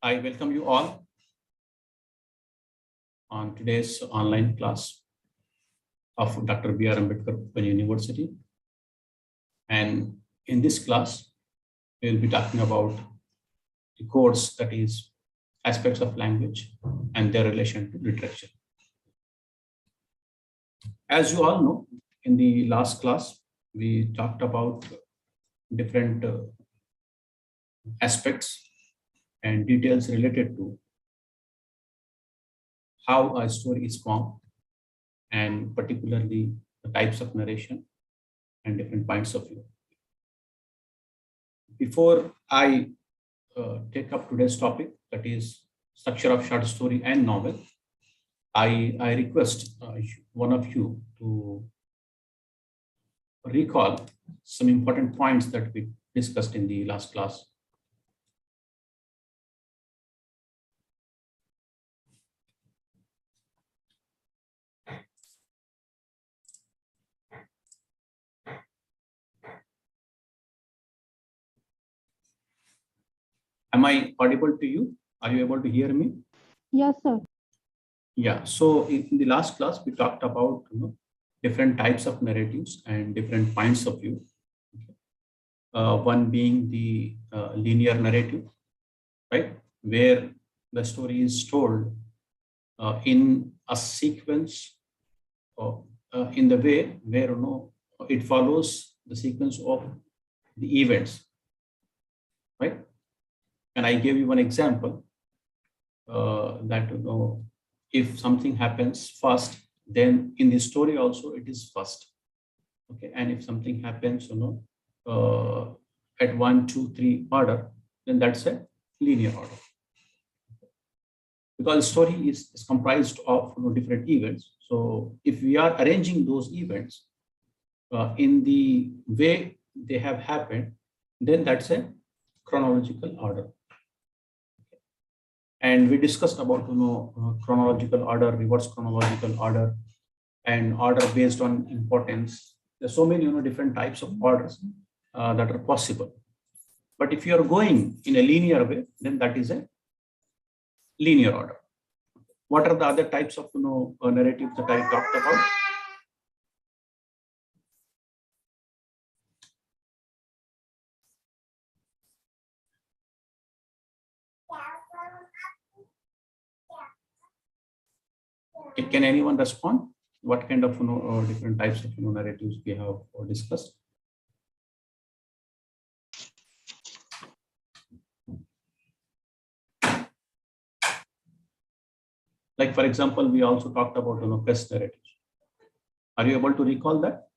I welcome you all on today's online class of Dr. B.R. Ambedkar Open University. And in this class, we will be talking about the course that is aspects of language and their relation to literature. As you all know, in the last class, we talked about different aspects and details related to how a story is formed, and particularly the types of narration and different points of view. Before I take up today's topic, that is structure of short story and novel, I request one of you to recall some important points that we discussed in the last class. Am I audible to you? Are you able to hear me? Yes, sir. Yeah. So in the last class, we talked about different types of narratives and different points of view. One being the linear narrative, right, where the story is told in a sequence, in the way where it follows the sequence of the events, right? And I gave you one example that if something happens first, then in the story also it is first. Okay, and if something happens at 1, 2, 3 order, then that's a linear order. Because the story is comprised of different events. So if we are arranging those events in the way they have happened, then that's a chronological order. And we discussed about chronological order, reverse chronological order, and order based on importance. There's so many different types of orders that are possible. But if you are going in a linear way, then that is a linear order. What are the other types of narratives that I talked about? Can anyone respond? What kind of different types of narratives we have discussed? Like, for example, we also talked about quest narratives. Are you able to recall that?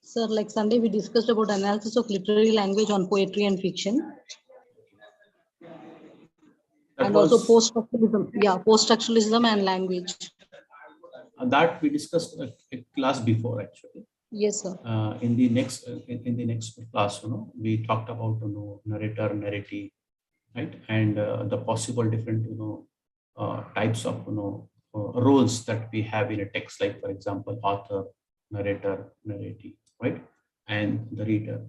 Sir, like Sunday, we discussed about analysis of literary language on poetry and fiction. And also post-structuralism. Yeah, post-structuralism and language. That we discussed a class before, actually. Yes, sir. In the next class, we talked about narrator, narrative, right, and the possible different types of roles that we have in a text, like for example, author, narrator, narrative, right, and the reader,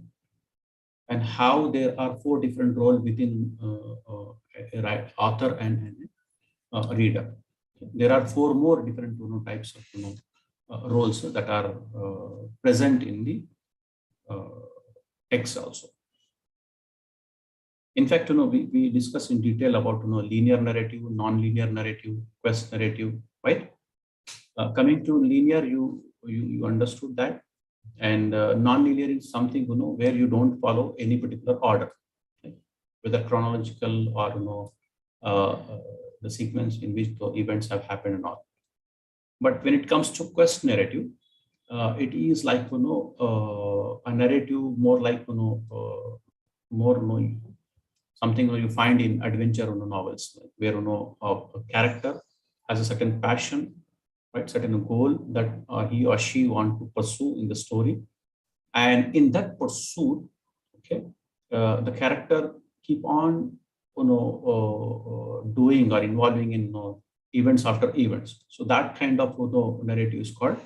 and how there are 4 different roles within author and reader. There are 4 more different types of roles that are present in the text also. In fact, we discussed in detail about linear narrative, non-linear narrative, quest narrative, right? Coming to linear, you understood that, and non-linear is something where you don't follow any particular order, right? Whether chronological or the sequence in which the events have happened or not. But when it comes to quest narrative, it is like a narrative more like something you find in adventure novels, where a character has a certain passion, right, certain goal that he or she want to pursue in the story, and in that pursuit, okay, the character keep on doing or involving in events after events. So that kind of narrative is called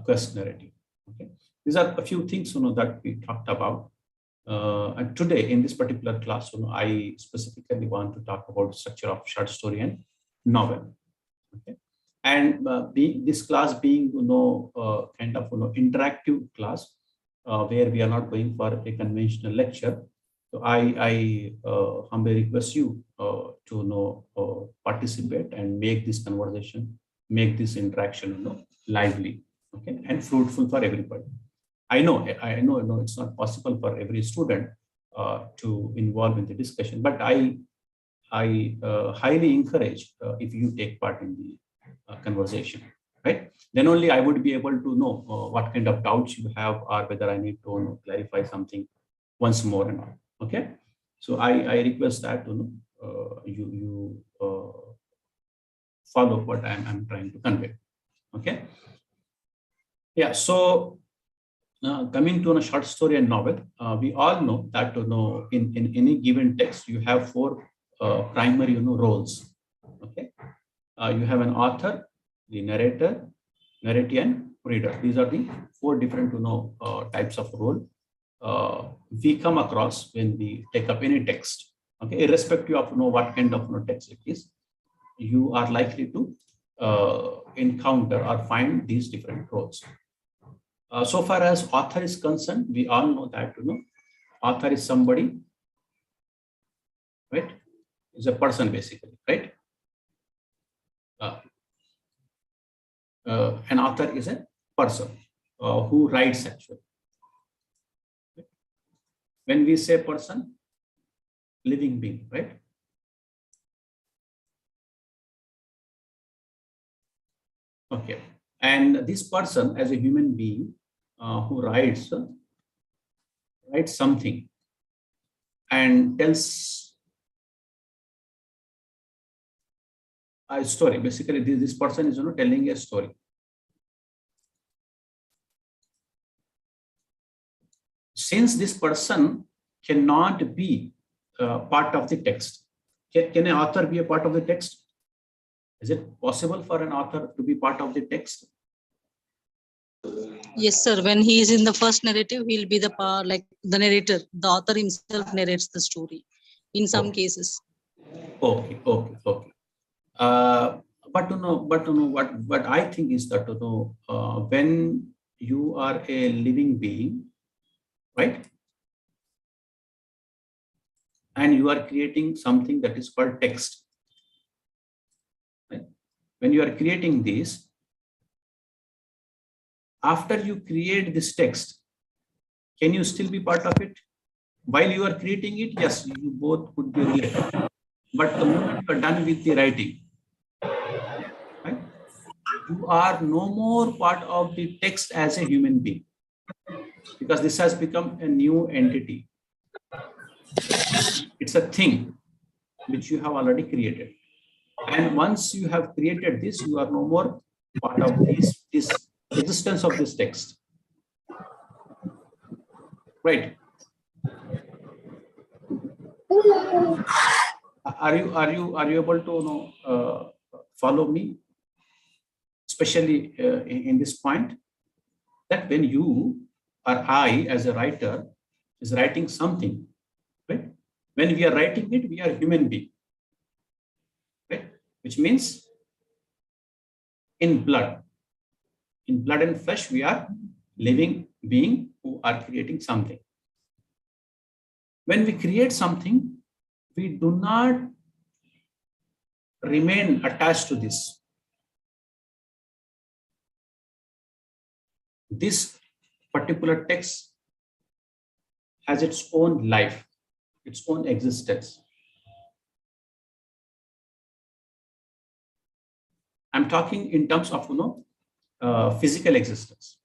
quest narrative. Okay, These are a few things that we talked about. And today in this particular class, I specifically want to talk about the structure of short story and novel. Okay, and this class being kind of interactive class where we are not going for a conventional lecture. So I humbly request you to participate and make this conversation, make this interaction lively, okay, and fruitful for everybody. I know it's not possible for every student to involve in the discussion, but I highly encourage if you take part in the conversation, right? Then only I would be able to know what kind of doubts you have or whether I need to clarify something once more and all. Okay, so I request that you follow what I'm trying to convey. Okay, yeah. So coming to a short story and novel, we all know that in any given text you have four primary roles. Okay, you have an author, the narrator, narratee, and reader. These are the four different types of role we come across when we take up any text. Okay, irrespective of what kind of text it is, you are likely to encounter or find these different roles. So far as author is concerned, we all know that author is somebody, right? Is a person basically, right? An author is a person who writes actually. When we say person, living being, right? Okay, and this person as a human being who writes something and tells a story. Basically, this person is telling a story. Since this person cannot be part of the text, can an author be a part of the text? Is it possible for an author to be part of the text? Yes, sir. When he is in the first narrative, he'll be the the narrator. The author himself narrates the story in some cases. Okay. What I think is that when you are a living being, right, and you are creating something that is called text, right? When you are creating this, after you create this text, can you still be part of it? While you are creating it, yes, you both could be related. But the moment you are done with the writing, right, you are no more part of the text as a human being, because this has become a new entity. It's a thing which you have already created. And once you have created this, you are no more part of this existence of this text. Right? Are you able to follow me? Especially in this point, that when you or I as a writer is writing something, right? When we are writing it, we are human being, right? Which means in blood and flesh, we are living being who are creating something. When we create something, we do not remain attached to this. This particular text has its own life, its own existence. I'm talking in terms of physical existence.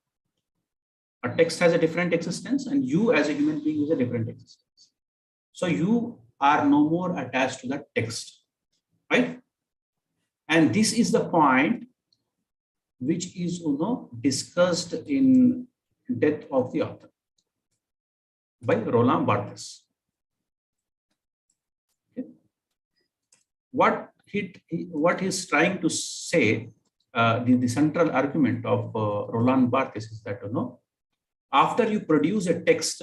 A text has a different existence, and you as a human being is a different existence. So you are no more attached to that text, right? And this is the point which is discussed in Death of the Author by Roland Barthes. Okay. What he's trying to say, the central argument of Roland Barthes is that after you produce a text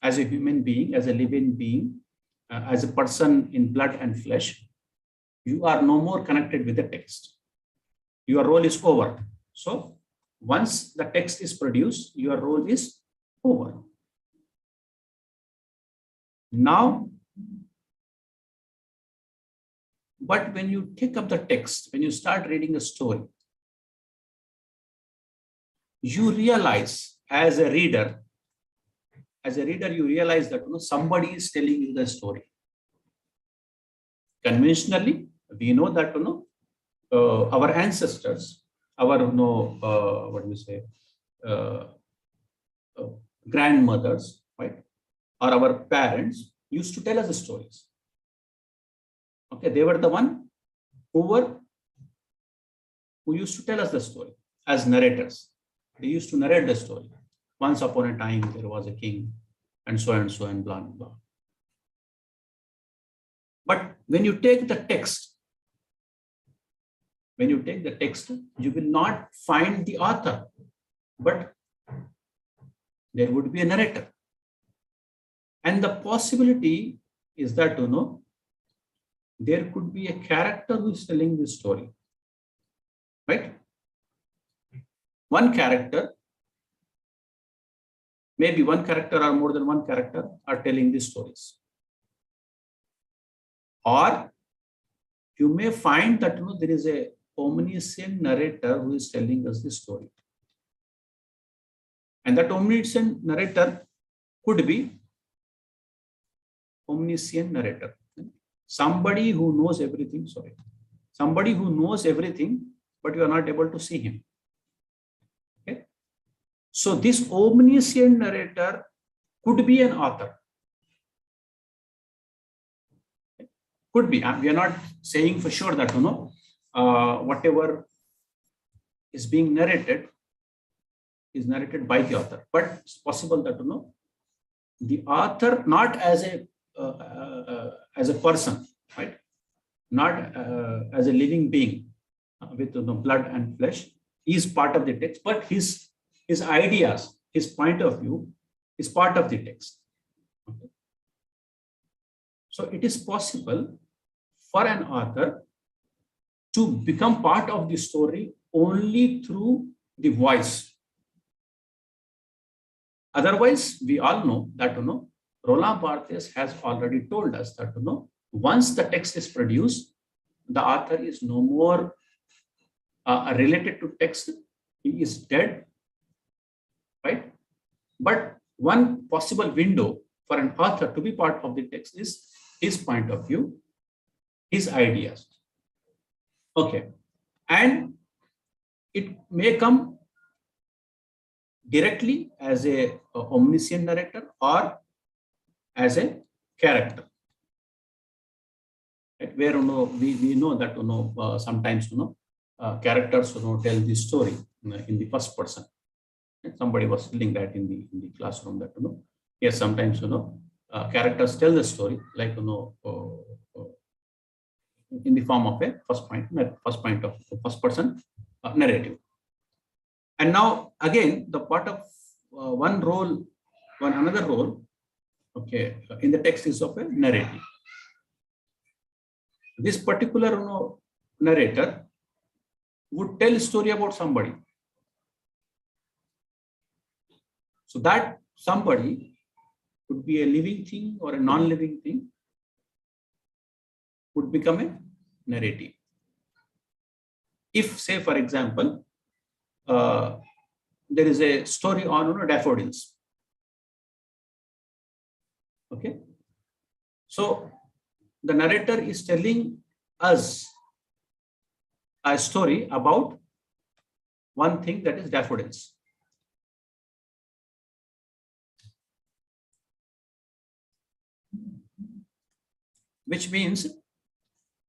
as a human being, as a living being, as a person in blood and flesh, you are no more connected with the text. Your role is over. So once the text is produced, your role is over. Now, but when you take up the text, when you start reading a story, you realize as a reader, you realize that somebody is telling you the story. Conventionally, we know that our ancestors, our what do we say, grandmothers, right, or our parents used to tell us the stories. Okay, they were the one who used to tell us the story as narrators. They used to narrate the story. Once upon a time, there was a king, and so and blah, blah. But when you take the text, you will not find the author, but there would be a narrator. And the possibility is that, there could be a character who is telling this story, right? One character, maybe one character or more than one character are telling these stories. Or you may find that there is a omniscient narrator who is telling us the story. And that omniscient narrator could be omniscient narrator. Somebody who knows everything, but you are not able to see him. Okay? So this omniscient narrator could be an author. Could be. We are not saying for sure that whatever is being narrated is narrated by the author, but it's possible that the author, not as a person, right, not as a living being with blood and flesh, is part of the text, but his ideas, his point of view is part of the text. Okay. So it is possible for an author to become part of the story only through the voice. Otherwise, we all know that Roland Barthes has already told us that once the text is produced, the author is no more related to text. He is dead, right? But one possible window for an author to be part of the text is his point of view, his ideas. Okay. And it may come directly as a omniscient narrator or as a character. Right? Where we know that sometimes characters tell the story in the first person. Somebody was telling that in the classroom that yes, sometimes characters tell the story like in the form of a first person narrative. And now again, the part of another role, okay, in the text is of a narrative. This particular narrator would tell a story about somebody. So that somebody could be a living thing or a non-living thing, would become a narrative. If, say, for example, there is a story on daffodils. Okay. So the narrator is telling us a story about one thing, that is daffodils. Which means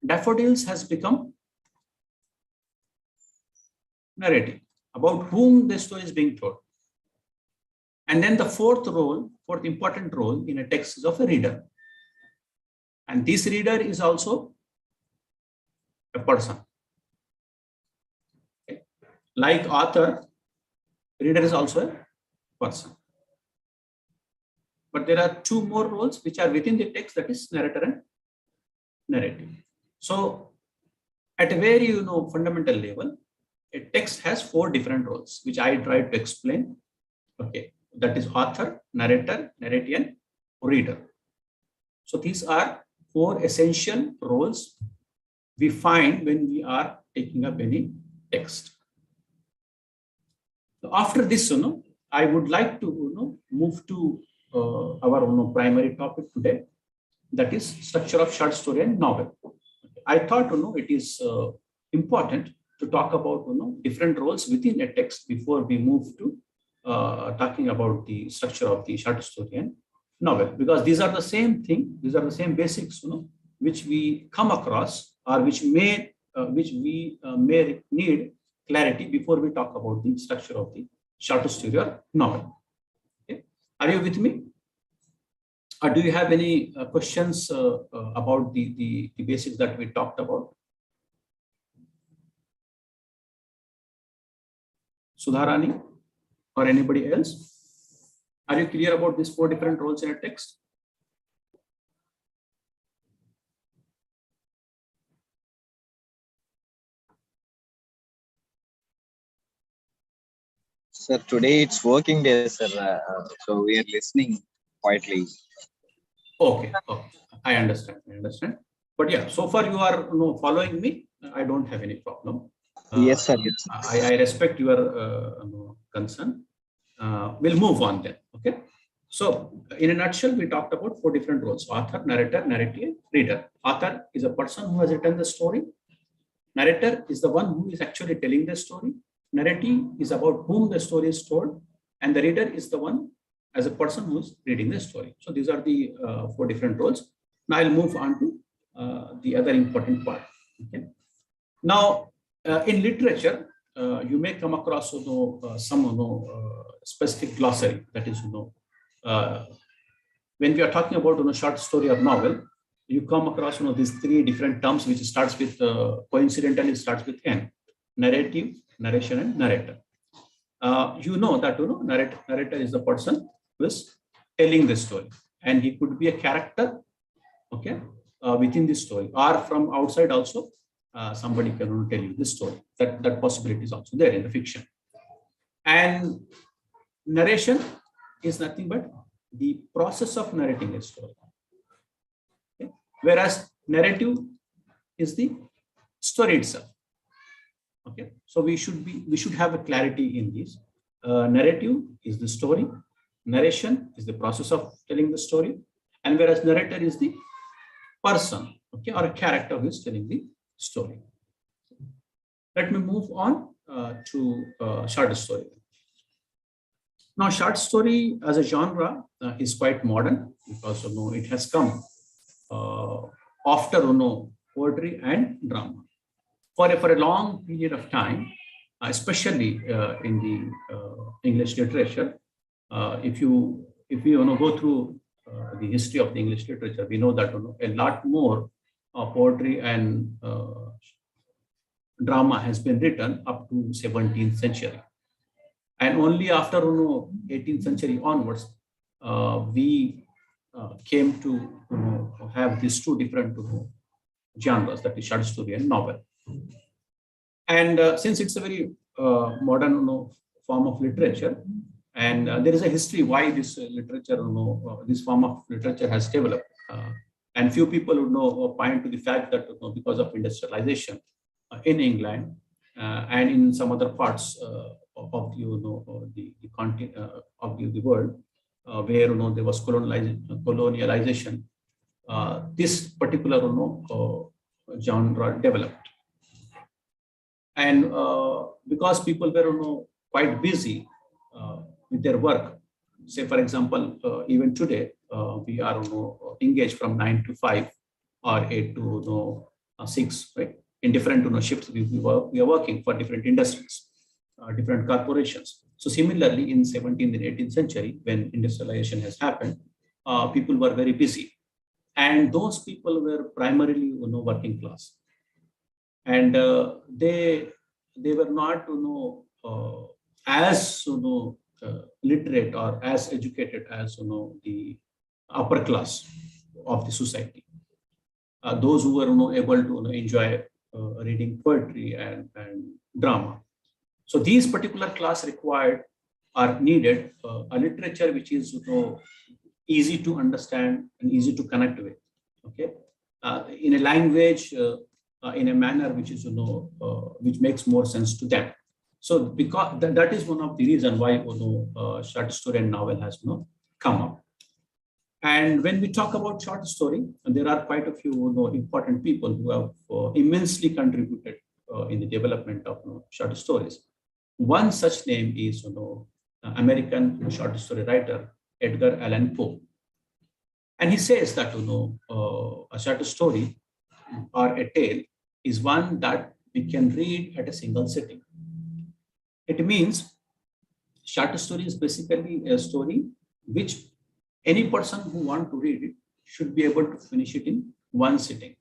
daffodils has become narrative about whom the story is being told. And then the fourth important role in a text is of a reader. And this reader is also a person. Okay. Like author, reader is also a person. But there are two more roles which are within the text, that is narrator and narrative. So at a very fundamental level, a text has four different roles, which I tried to explain. Okay, that is author, narrator, narrative, and reader. So these are four essential roles we find when we are taking up any text. So after this, I would like to move to our primary topic today, that is structure of short story and novel. I thought it is important to talk about different roles within a text before we move to talking about the structure of the short story and novel, because these are the same thing, these are the same basics which we come across, or which we may need clarity before we talk about the structure of the short story or novel. Okay, are you with me? Or do you have any questions about the basics that we talked about? Sudharani or anybody else? Are you clear about these four different roles in a text? Sir, today it's working day, sir. So we are listening quietly. Okay, I understand. But yeah, so far you are following me. I don't have any problem. Yes, sir. Yes, sir. I respect your concern. We'll move on then. Okay. So in a nutshell, we talked about four different roles: author, narrator, narrative, reader. Author is a person who has written the story. Narrator is the one who is actually telling the story. Narrative is about whom the story is told, and the reader is the one as a person who's reading the story. So these are the four different roles. Now I'll move on to the other important part. Okay. Now in literature, you may come across some specific glossary. That is when we are talking about short story or novel, you come across these three different terms which starts with coincidentally starts with N: narrative, narration, and narrator. You know that narrator is the person who is telling the story, and he could be a character, okay, within this story, or from outside also. Somebody can tell you this story. That possibility is also there in the fiction. And narration is nothing but the process of narrating a story. Okay? Whereas narrative is the story itself. Okay, so we should have a clarity in this. Narrative is the story, narration is the process of telling the story, and whereas narrator is the person, okay, or a character who is telling the story. Let me move on to short story. Now, short story as a genre is quite modern, because it has come after poetry and drama. For a long period of time, especially in the English literature, if you go through the history of the English literature, we know that a lot more poetry and drama has been written up to 17th century, and only after 18th century onwards we came to have these two different genres, that is short story and novel. And since it's a very modern form of literature, and there is a history why this literature, this form of literature has developed. And few people would point to the fact that because of industrialization in England and in some other parts of the continent of the world, where there was colonialization, this particular genre developed. And because people were quite busy with their work, say for example, even today we are engaged from 9 to 5 or 8 to 6, right? In different shifts, we are working for different industries, different corporations. So similarly, in 17th and 18th century, when industrialization has happened, people were very busy, and those people were primarily working class, and they were not as literate or as educated as the upper class of the society. Those who were able to enjoy reading poetry and drama. So these particular class required or needed a literature which is easy to understand and easy to connect with. Okay, in a language, in a manner which is which makes more sense to them. So because that is one of the reasons why short story and novel has come up. And when we talk about short story, there are quite a few important people who have immensely contributed in the development of short stories. One such name is American short story writer Edgar Allan Poe, and he says that a short story or a tale is one that we can read at a single sitting. It means short story is basically a story which any person who wants to read it should be able to finish it in one sitting.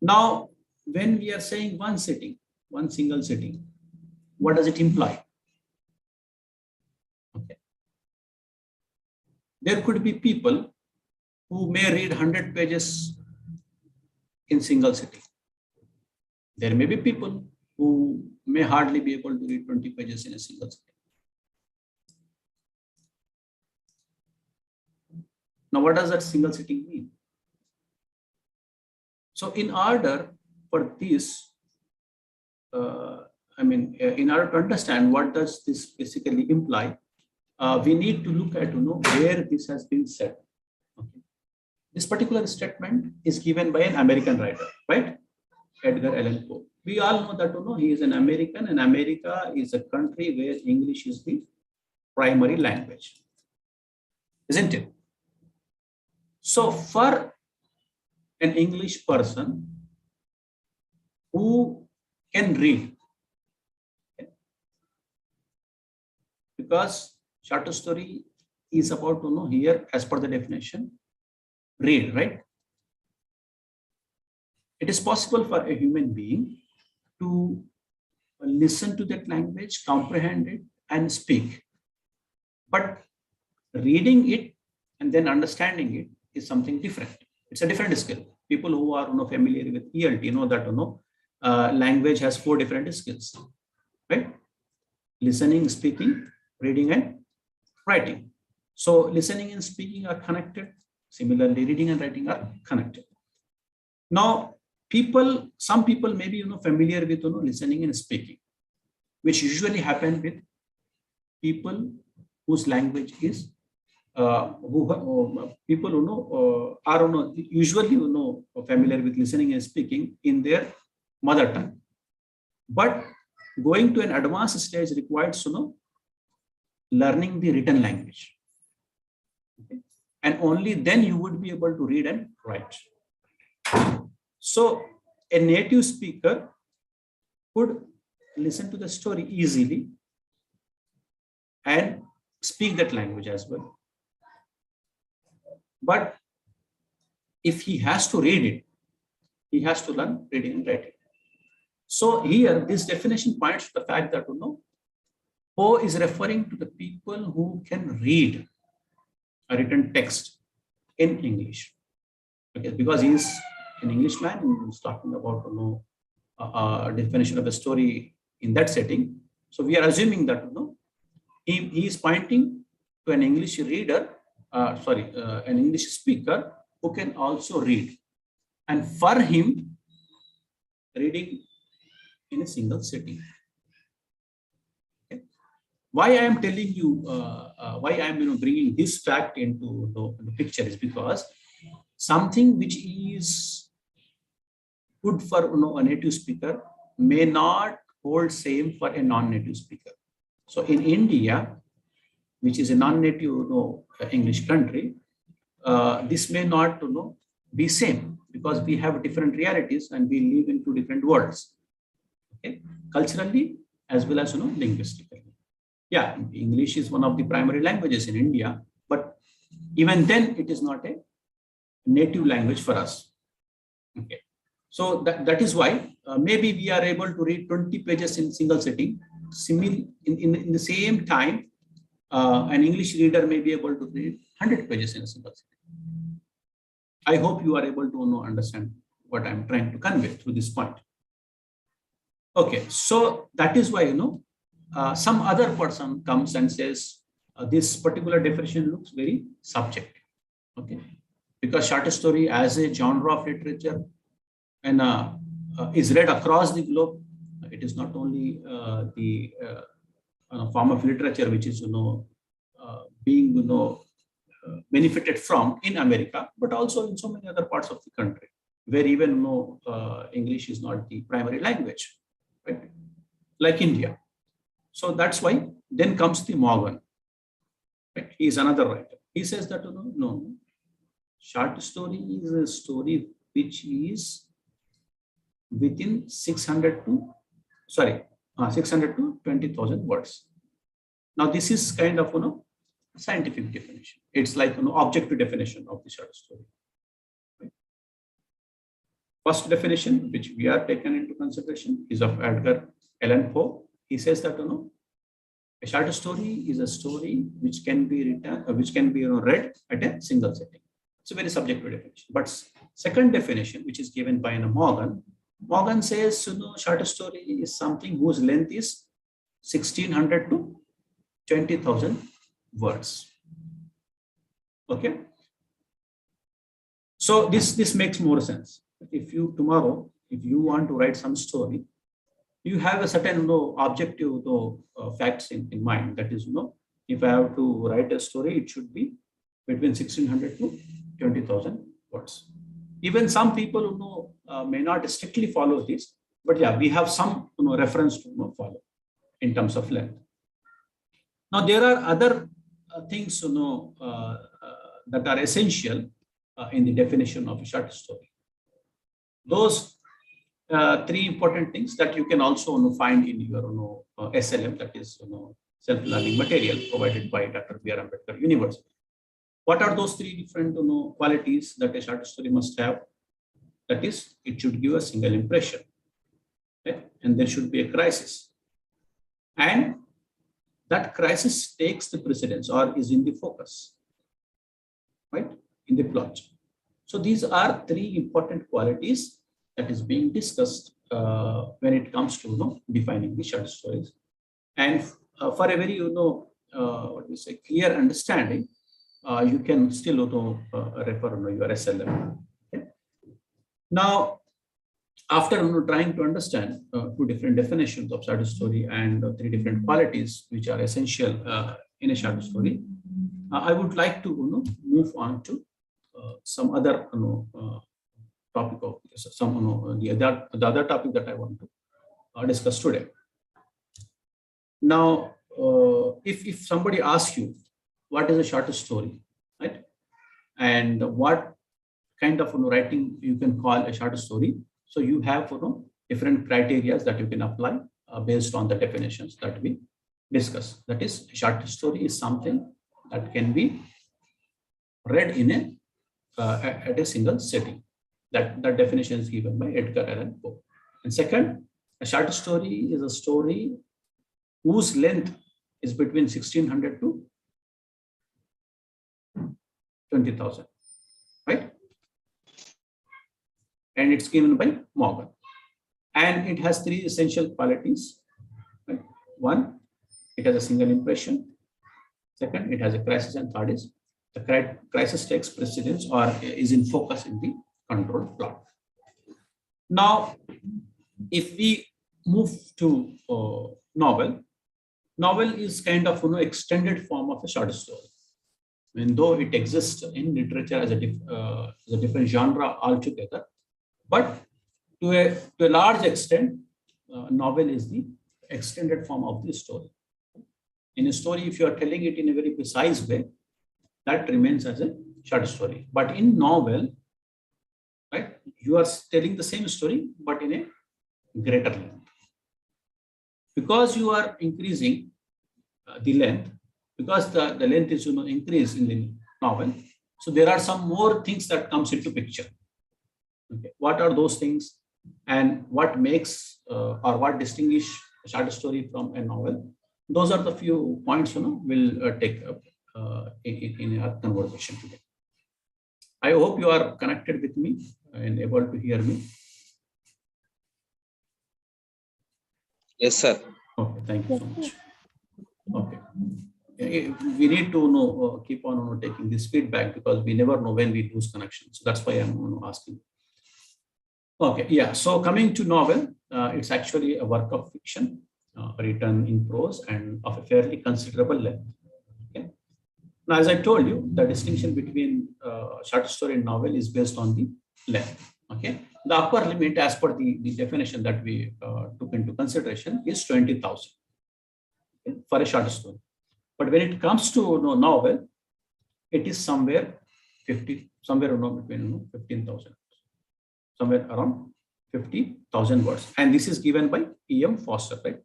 Now, when we are saying one sitting, one single sitting, what does it imply? Okay. There could be people who may read 100 pages in single sitting. There may be people who may hardly be able to read 20 pages in a single sitting. Now, what does that single sitting mean? So in order for this, in order to understand what does this basically imply, we need to look at where this has been said. Okay. This particular statement is given by an American writer, right? Edgar Allan Poe. We all know that he is an American, and America is a country where English is the primary language, isn't it? So for an English person who can read, because short story is about here, as per the definition, read, right? It is possible for a human being to listen to that language, comprehend it, and speak. But reading it and then understanding it is something different. It's a different skill. People who are familiar with ELT know that language has 4 different skills, right? Listening, speaking, reading, and writing. So listening and speaking are connected. Similarly, reading and writing are connected. Now, some people may be familiar with listening and speaking, which usually happen with people whose language is people are usually familiar with listening and speaking in their mother tongue. But going to an advanced stage requires learning the written language. Okay. And only then you would be able to read and write. So a native speaker could listen to the story easily and speak that language as well. But if he has to read it, he has to learn reading and writing. So here, this definition points to the fact that Poe is referring to the people who can read a written text in English. Okay, because he is an Englishman and he's talking about a definition of a story in that setting. So we are assuming that he is pointing to an English reader, an English speaker who can also read. And for him, reading in a single sitting. Okay. Why I am telling you, why I am bringing this fact into the picture is because something which is good for a native speaker may not hold same for a non-native speaker. So in India, which is a non-native English country, this may not be same because we have different realities and we live in 2 different worlds, okay? Culturally as well as linguistically. Yeah, English is one of the primary languages in India, but even then it is not a native language for us. Okay, so that is why maybe we are able to read 20 pages in single sitting, in the same time an English reader may be able to read 100 pages in a single sitting. I hope you are able to understand what I'm trying to convey through this point. Okay, so that is why some other person comes and says this particular definition looks very subjective. Okay, because short story as a genre of literature and is read across the globe. It is not only the form of literature which is being benefited from in America, but also in so many other parts of the country where even English is not the primary language, right? Like India. So that's why then comes the Morgan. Right? He is another writer. He says that no, short story is a story which is within 600 to 20,000 words. Now this is kind of scientific definition. It's like objective definition of the short story. Right? First definition, which we are taken into consideration, is of Edgar Allan Poe. He says that a short story is a story which can be written, which can be read at a single sitting. It's a very subjective definition. But second definition, which is given by Morgan, Morgan says short story is something whose length is 1600 to 20,000 words. Okay. So this makes more sense. If you tomorrow, if you want to write some story, you have a certain objective facts in mind. That is, if I have to write a story, it should be between 1600 to 20,000 words. Even some people may not strictly follow this, but yeah, we have some reference to follow in terms of length. Now there are other things that are essential in the definition of a short story. Those three important things that you can also find in your SLM, that is self-learning material provided by Dr. B.R. Ambedkar University. What are those three different qualities that a short story must have? That is, it should give a single impression, okay? And there should be a crisis, and that crisis takes the precedence or is in the focus, right, in the plot. So these are three important qualities that is being discussed when it comes to defining the short stories. And for a very clear understanding, you can still refer your SLM. Okay? Now, after trying to understand two different definitions of short story and three different qualities which are essential in a short story, I would like to move on to some other topic of the other topic that I want to discuss today. Now, if somebody asks you what is a short story, right, and what kind of writing you can call a short story, so you have different criteria that you can apply based on the definitions that we discuss. That is, a short story is something that can be read in at a single setting. That definition is given by Edgar Allan Poe. And second, a short story is a story whose length is between 1600 to 20,000, right? And it's given by Morgan. And it has three essential qualities. Right? One, it has a single impression. Second, it has a crisis. And third is the crisis takes precedence or is in focus in the controlled plot. Now, if we move to novel is kind of extended form of a short story. I mean, though it exists in literature as a different genre altogether, but to a large extent, novel is the extended form of the story. In a story, if you are telling it in a very precise way, that remains as a short story. But in novel, right, you are telling the same story, but in a greater length. Because you are increasing the length, because the length is increased in the novel, so there are some more things that comes into picture. Okay. What are those things, and what makes or what distinguish a short story from a novel? those are the few points we'll take up in our conversation today. I hope you are connected with me and able to hear me. Yes, sir. Okay, thank you so much. Okay. We need to keep on taking this feedback, because we never know when we lose connection. So that's why I'm asking. Okay, yeah. So coming to novel, it's actually a work of fiction written in prose and of a fairly considerable length. Okay. Now, as I told you, the distinction between short story and novel is based on the length. Okay. The upper limit, as per the definition that we took into consideration, is 20,000 for a short story. But when it comes to novel, it is somewhere between 15,000, somewhere around 50,000 words. And this is given by E.M. Foster, right?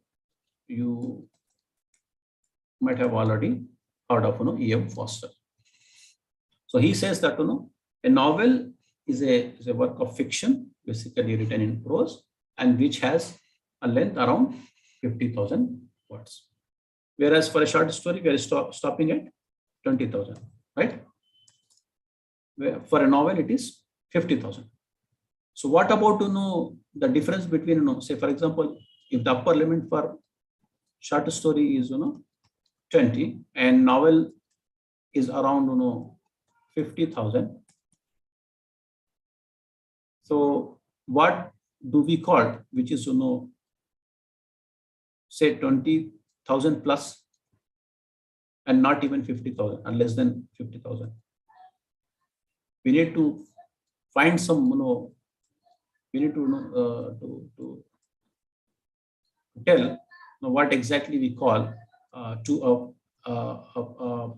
You might have already heard of E.M. Foster. So he says that a novel is a work of fiction, basically written in prose, and which has a length around 50,000 words. Whereas for a short story, we are stopping at 20,000, right? For a novel, it is 50,000. So what about the difference between say, for example, if the upper limit for short story is 20 and novel is around 50,000. So what do we call, which is say 20,000 plus and not even 50,000 and less than 50,000? We need to find some we need to tell what exactly we call to a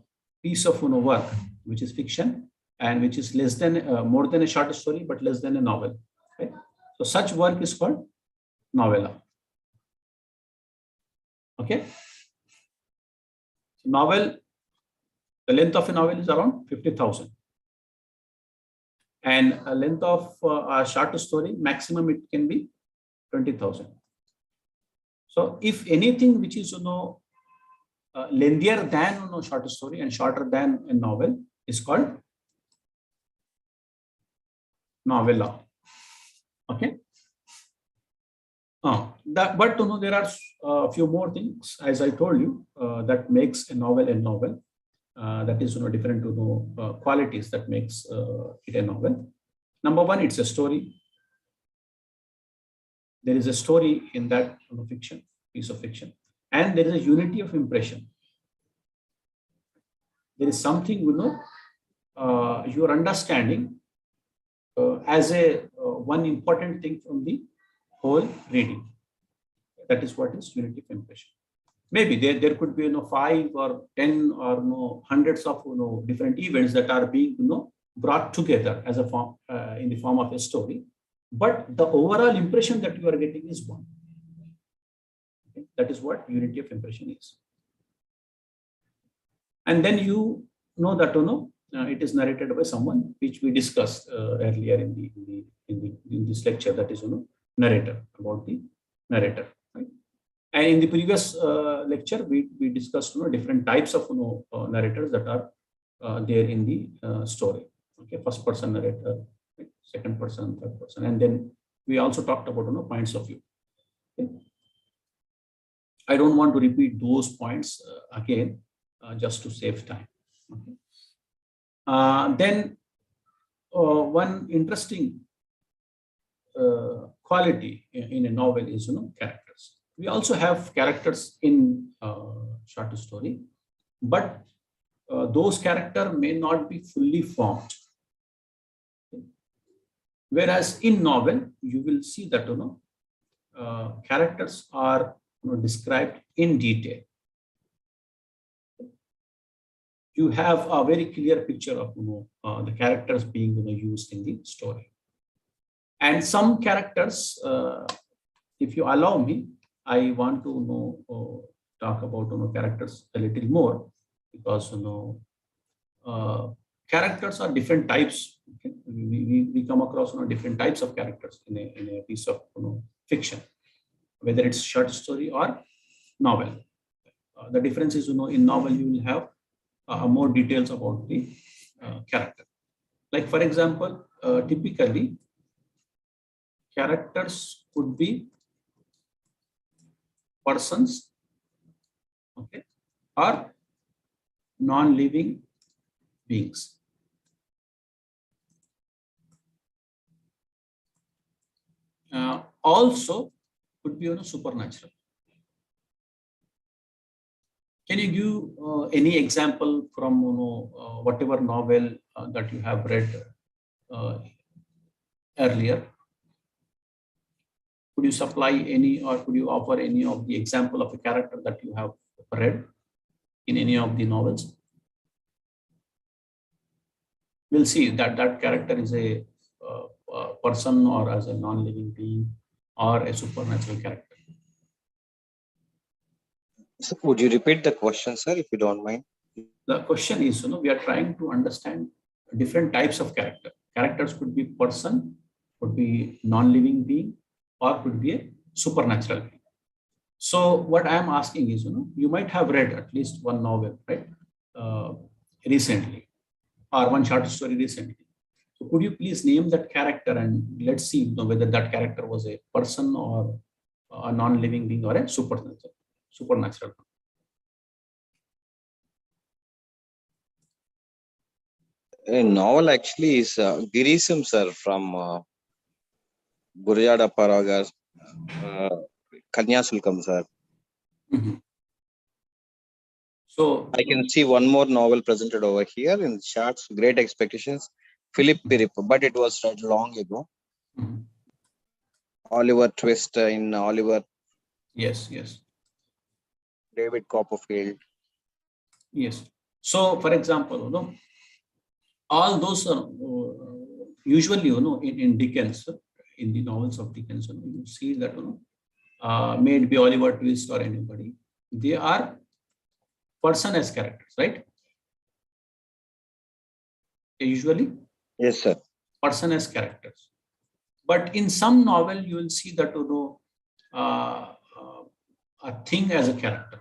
piece of work which is fiction and which is less than more than a short story but less than a novel. Right? So such work is called novella. Okay. So novel, the length of a novel is around 50,000. And a length of a short story, maximum it can be 20,000. So if anything which is lengthier than short story and shorter than a novel is called novella. Okay. But there are a few more things, as I told you, that makes a novel a novel. That is different qualities that makes it a novel. Number one, it's a story. There is a story in that fiction, piece of fiction, and there is a unity of impression. There is something your understanding as a one important thing from the whole reading. That is what is unity of impression. Maybe there could be 5 or 10 or hundreds of different events that are being brought together as a form in the form of a story, but the overall impression that you are getting is one. Okay? That is what unity of impression is. And then you know that it is narrated by someone, which we discussed earlier in this lecture. That is narrator, about the narrator. Right? And in the previous lecture, we discussed different types of narrators that are there in the story. Okay, first person narrator, right? Second person, third person, and then we also talked about points of view. Okay? I don't want to repeat those points again, just to save time. Okay. Then one interesting quality in a novel is characters. We also have characters in short story, but those characters may not be fully formed. Whereas in novel, you will see that characters are described in detail. You have a very clear picture of the characters being used in the story. And some characters, if you allow me, I want to talk about characters a little more, because characters are different types. Okay? We come across different types of characters in a piece of fiction, whether it's short story or novel. The difference is, in novel you will have more details about the character. Like for example, typically characters could be persons, okay, or non-living beings. Also could be supernatural. Can you give any example from whatever novel that you have read earlier? Could you supply any, or could you offer any of the example of a character that you have read in any of the novels? We'll see that that character is a person, or as a non-living being, or a supernatural character. So would you repeat the question, sir, if you don't mind? The question is, we are trying to understand different types of character. Characters could be person, could be non-living being, or could be a supernatural being. So what I am asking is, you might have read at least one novel, right, recently, or one short story recently. So could you please name that character, and let's see whether that character was a person, or a non-living being, or a supernatural. A novel actually is Girisam, sir, from Gurjada Paragas, Kanyasulkam, sir. Mhm. So I can see one more novel presented over here in charts, Great Expectations, Philip Pirip, but it was read long ago. mhm. Oliver Twist in Oliver, Yes, yes. David Copperfield. Yes. So, for example, all those usually, in Dickens, in the novels of Dickens, you see that, may it be Oliver Twist or anybody, they are person as characters, right? They usually Yes, sir. person as characters. But in some novel, you will see that, a thing as a character.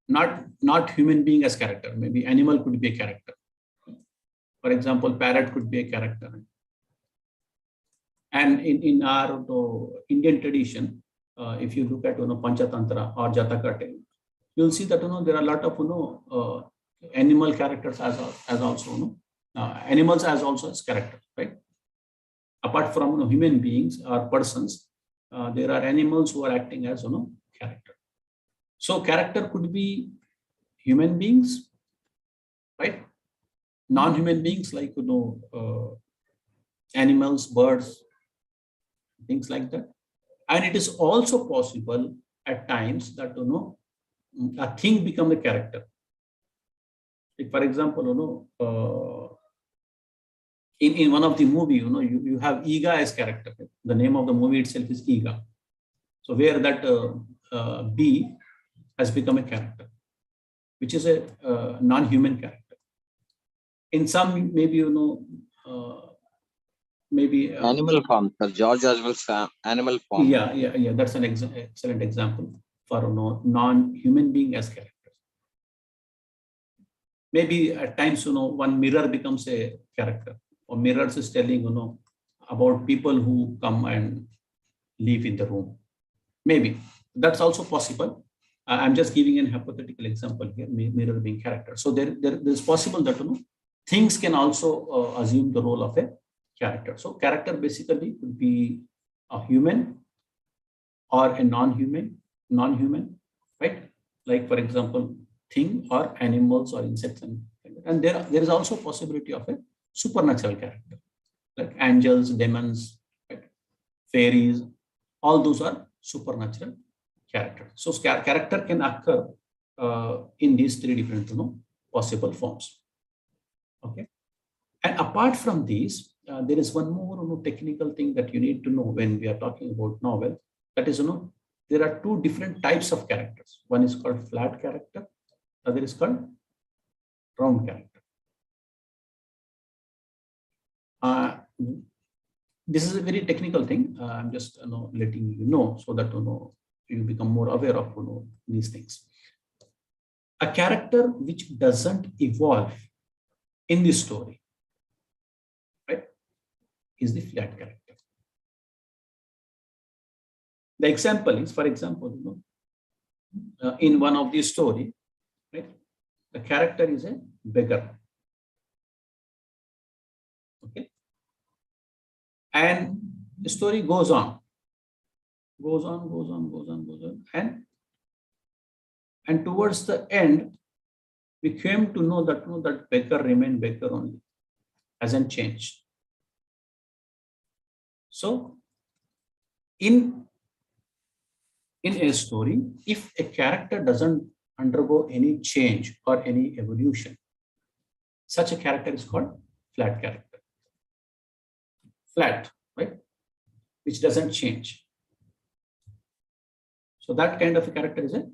Not human being as character. Maybe animal could be a character. For example, parrot could be a character. And in our Indian tradition, if you look at Panchatantra or Jataka, you'll see that there are a lot of animal characters as also animals as also as characters, right? Apart from human beings or persons, there are animals who are acting as character. So character could be human beings, right? Non-human beings like animals, birds, things like that. And it is also possible at times that a thing become a character. Like for example, in one of the movie, you have Iga as character. The name of the movie itself is Iga. So where that bee has become a character, which is a non-human character. In some, maybe maybe Animal Farm, sir. George Orwell's Animal Farm. yeah. That's an excellent example for non-human being as characters. Maybe at times, one mirror becomes a character, or mirrors is telling about people who come and live in the room. Maybe that's also possible. I'm just giving an hypothetical example here, mirror being character. So there's possible that things can also assume the role of a character. So character basically could be a human or a non-human, right? Like for example, thing or animals or insects, and there is also possibility of a supernatural character, like angels, demons, right? Fairies. All those are supernatural characters. So character can occur in these three different possible forms. Okay. And apart from these, there is one more technical thing that you need to know when we are talking about novel. That is, there are two different types of characters. One is called flat character, other is called round character. This is a very technical thing. I'm just letting you know so that you become more aware of these things. A character which doesn't evolve in the story, right, is the flat character. The example is, for example, in one of these story, right, the character is a beggar. Okay, and the story goes on, and towards the end, we came to know that that beggar remained beggar only, hasn't changed. So, in a story, if a character doesn't undergo any change or any evolution, such a character is called flat character. Flat, right? Which doesn't change. So that kind of a character is a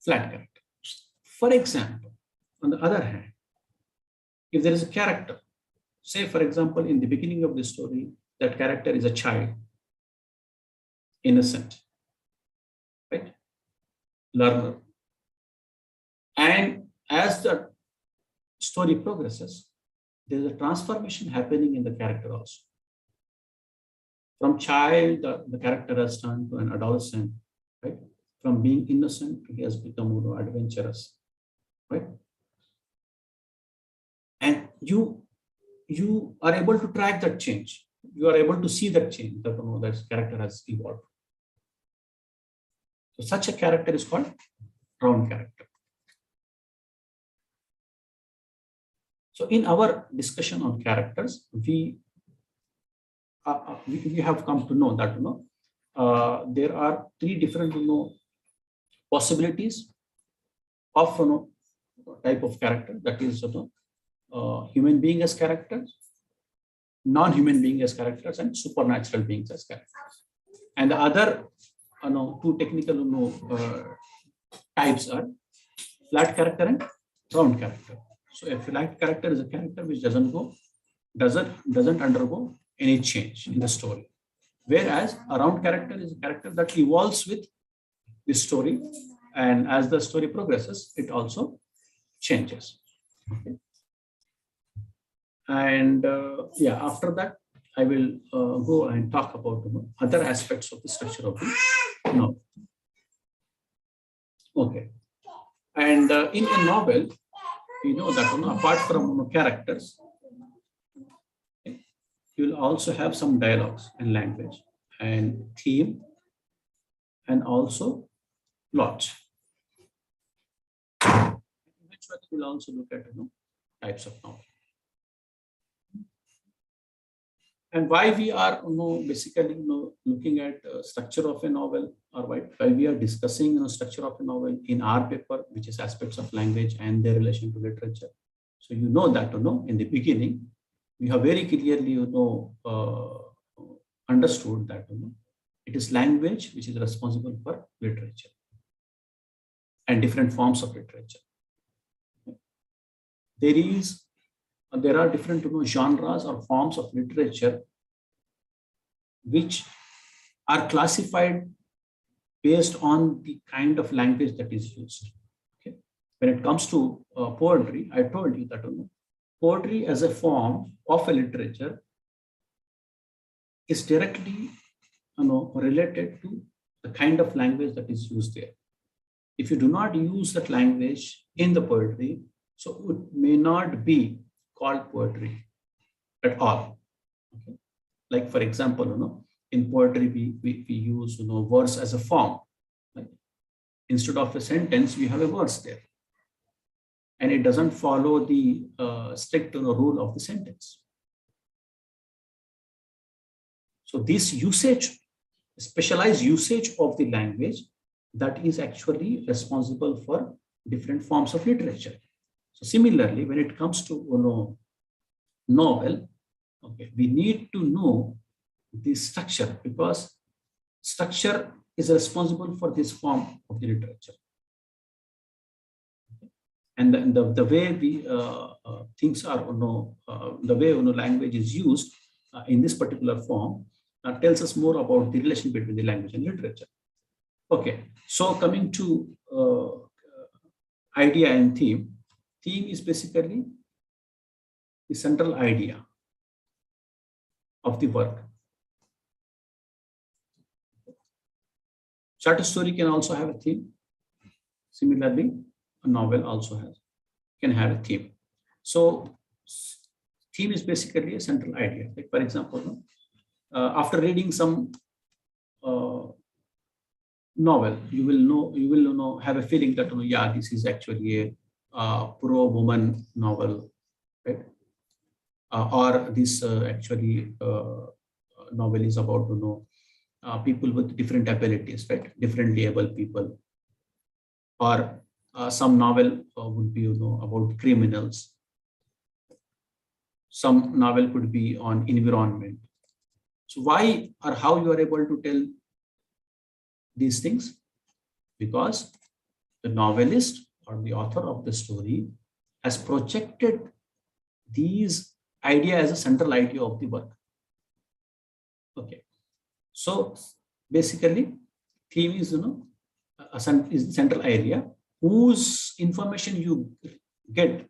flat character. For example, on the other hand, if there is a character, say for example, in the beginning of the story, that character is a child, innocent, right? Learner. And as the story progresses, there is a transformation happening in the character also. From child, the character has turned to an adolescent, right? From being innocent, he has become more adventurous, right? And you are able to track that change. You are able to see that change, that that character has evolved. So such a character is called round character. So in our discussion on characters, we have come to know that there are three different possibilities of type of character, that is human being as characters, non-human being as characters, and supernatural beings as characters. And the other two technical types are flat character and round character. So a flat character is a character which doesn't undergo any change in the story, whereas a round character is a character that evolves with the story, and as the story progresses, it also changes. Okay. And yeah, after that, I will go and talk about other aspects of the structure of the novel. Okay, and in a novel, we know that apart from characters, you will also have some dialogues and language and theme, and also plot. Eventually, we'll also look at types of novel. And why we are basically looking at structure of a novel, or why we are discussing structure of a novel in our paper, which is aspects of language and their relation to literature. So that in the beginning, we have very clearly understood that it is language which is responsible for literature and different forms of literature. There are different genres or forms of literature which are classified based on the kind of language that is used. Okay. When it comes to poetry, I told you that poetry as a form of a literature is directly related to the kind of language that is used there. If you do not use that language in the poetry, so it may not be called poetry at all. Okay. Like for example, in poetry we use verse as a form. Right? Instead of a sentence, we have a verse there, and it doesn't follow the strict rule of the sentence. So this usage, specialized usage of the language, that is actually responsible for different forms of literature. So similarly, when it comes to novel, okay, we need to know the structure, because structure is responsible for this form of the literature. And the way we things are, the way language is used in this particular form, tells us more about the relation between the language and literature. Okay, so coming to idea and theme. Theme is basically the central idea of the work. Short story can also have a theme. Similarly, a novel also can have a theme. So theme is basically a central idea. Like for example, after reading some novel, you will know, have a feeling that, yeah, this is actually a pro-woman novel, right? Or this actually novel is about, people with different abilities, right? Differently able people. Or some novel would be, about criminals. Some novel could be on environment. So why or how you are able to tell these things? Because the novelist or the author of the story has projected these ideas as a central idea of the work. Okay. So basically, theme is, is the central area whose information you get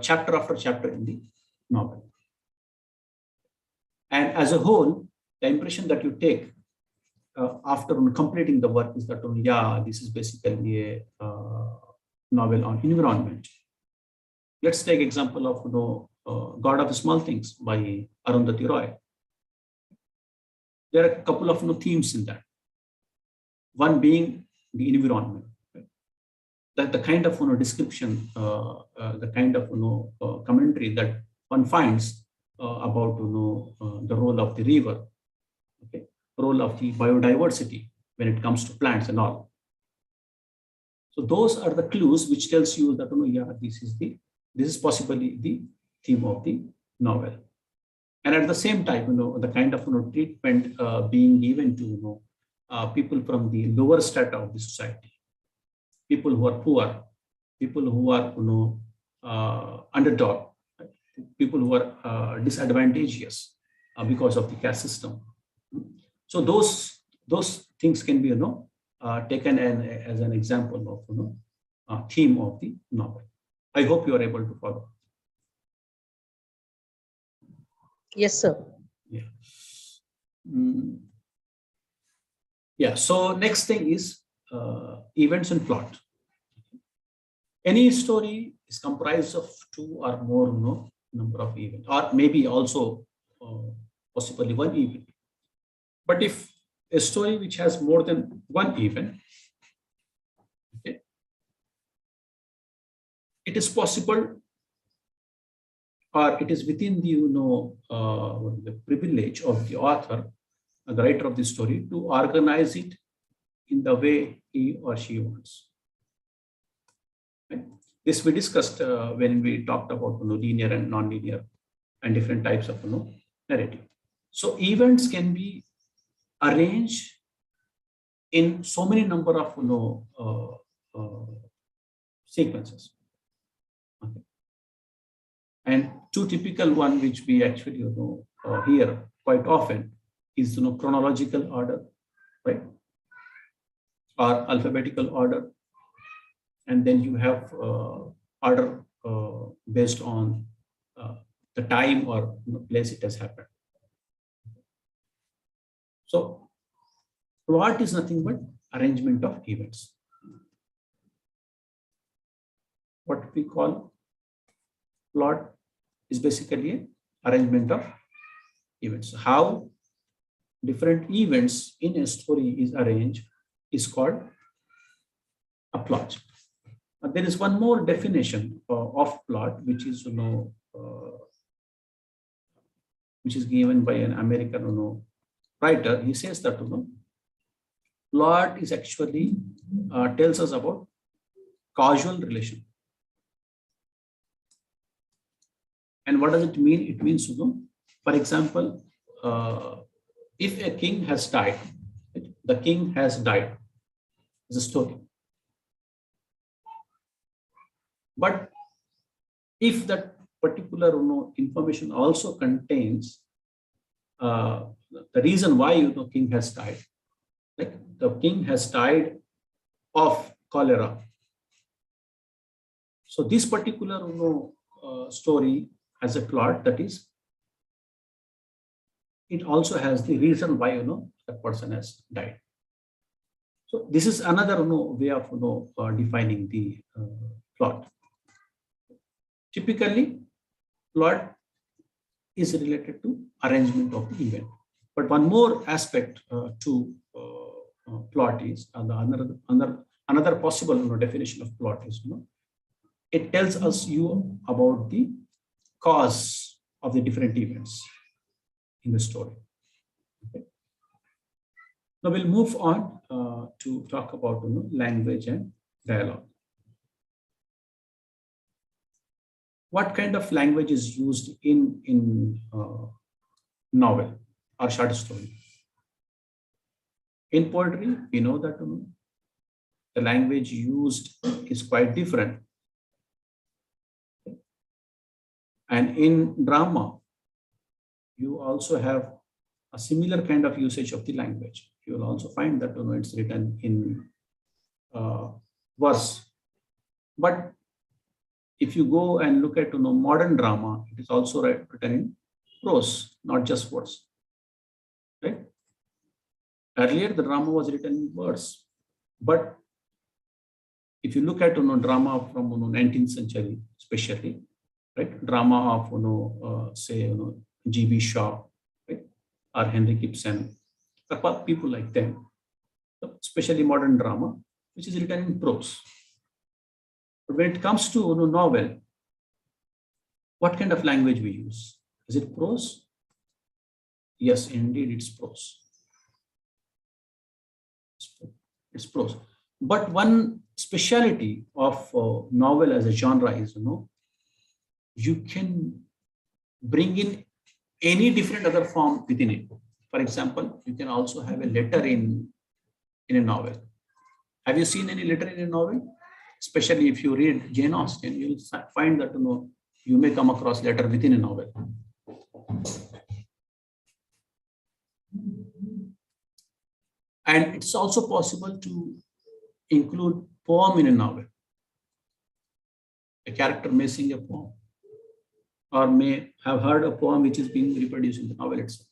chapter after chapter in the novel. And as a whole, the impression that you take after completing the work is that, yeah, this is basically a novel on environment. Let's take example of God of Small Things by Arundhati Roy. There are a couple of themes in that. One being the environment, right? That the kind of description, the kind of commentary that one finds about the role of the river, okay, role of the biodiversity when it comes to plants and all. So those are the clues which tells you that yeah, this is possibly the theme of the novel. And at the same time, the kind of treatment being given to people from the lower strata of the society, people who are poor, people who are underdog, right? People who are disadvantageous because of the caste system. So those things can be taken as an example of theme of the novel. I hope you are able to follow. Yes, sir. Yeah. Yeah. So next thing is events and plot. Any story is comprised of two or more number of events, or maybe also possibly one event. But if a story which has more than one event, okay, it is possible, or it is within the the privilege of the author, the writer of the story, to organize it in the way he or she wants. Right? This we discussed when we talked about linear and non-linear and different types of narrative. So events can be arranged in so many number of sequences. Okay. And two typical one which we actually hear quite often is chronological order, right, or alphabetical order, and then you have order based on the time or place it has happened. So plot is nothing but arrangement of events. What we call plot is basically an arrangement of events. How different events in a story is arranged is called a plot. There is one more definition of plot, which is which is given by an American writer. He says that plot is actually tells us about causal relation. And what does it mean? It means, for example, if a king has died, the king has died is a story. But if that particular information also contains the reason why king has died, like the king has died of cholera. So this particular story has a plot, that is, it also has the reason why that person has died. So this is another way of defining the plot. Typically, plot is related to arrangement of the event. But one more aspect to plot is, another possible definition of plot is, it tells us you about the cause of the different events in the story. Okay. Now we'll move on to talk about language and dialogue. What kind of language is used in novel or short story? In poetry, we know that the language used is quite different. And in drama, you also have a similar kind of usage of the language. You will also find that it's written in verse. But if you go and look at modern drama, it is also written in prose, not just verse. Right? Earlier, the drama was written in verse, but if you look at drama from 19th century, especially, right, drama of say G.B. Shaw, right, or Henry Gibson, people like them, especially modern drama, which is written in prose. But when it comes to novel, what kind of language we use? Is it prose? Yes, indeed, it's prose. It's prose. But one speciality of novel as a genre is, you can bring in any different other form within it. For example, you can also have a letter in a novel. Have you seen any letter in a novel? Especially if you read Jane Austen, you'll find that you may come across letter within a novel. And it's also possible to include poem in a novel. A character may sing a poem or may have heard a poem which is being reproduced in the novel itself.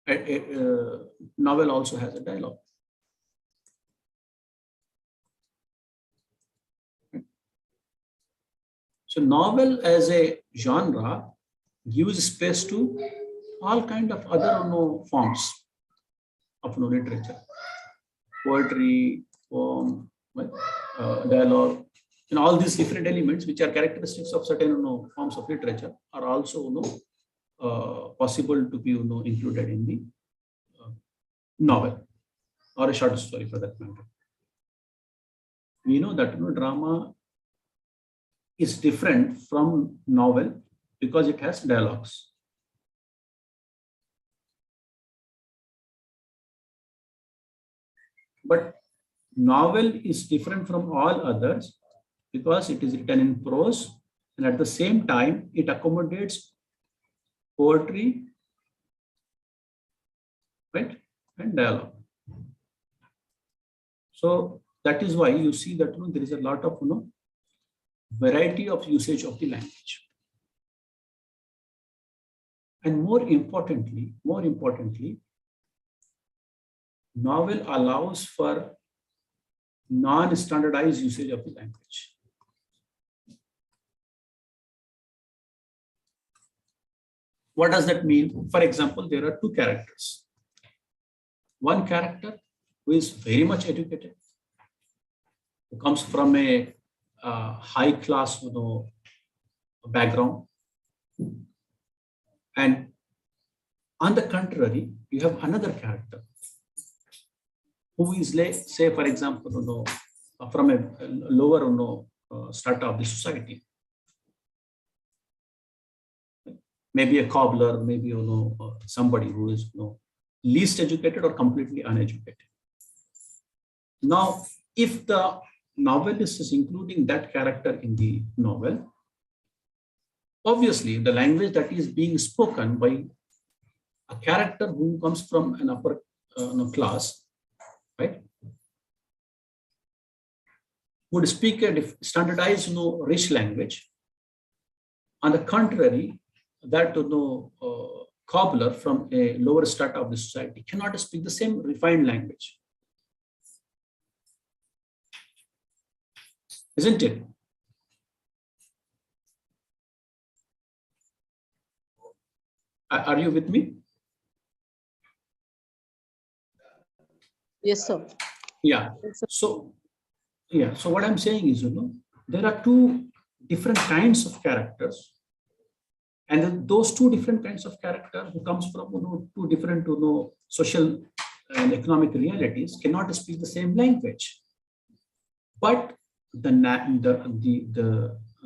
A novel also has a dialogue. So novel as a genre gives space to all kind of other forms of literature, poetry, poem, dialogue, and all these different elements which are characteristics of certain forms of literature are also possible to be included in the novel or a short story for that matter. We know that drama is different from novel because it has dialogues. But novel is different from all others because it is written in prose, and at the same time it accommodates poetry, right, and dialogue. So that is why you see that there is a lot of variety of usage of the language. And more importantly, novel allows for non-standardized usage of the language. What does that mean? For example, there are two characters. One character who is very much educated, who comes from a high class background, and on the contrary, you have another character who is, say, for example, from a lower strata of the society. Maybe a cobbler, maybe somebody who is least educated or completely uneducated. Now, if the novelist is including that character in the novel, obviously the language that is being spoken by a character who comes from an upper class, right, would speak a standardized, rich language. On the contrary, that cobbler from a lower strata of the society cannot speak the same refined language, isn't it? Are you with me? Yes, sir. Yeah. So, yeah. So what I'm saying is, there are two different kinds of characters, and those two different kinds of character who comes from two different social and economic realities cannot speak the same language. But the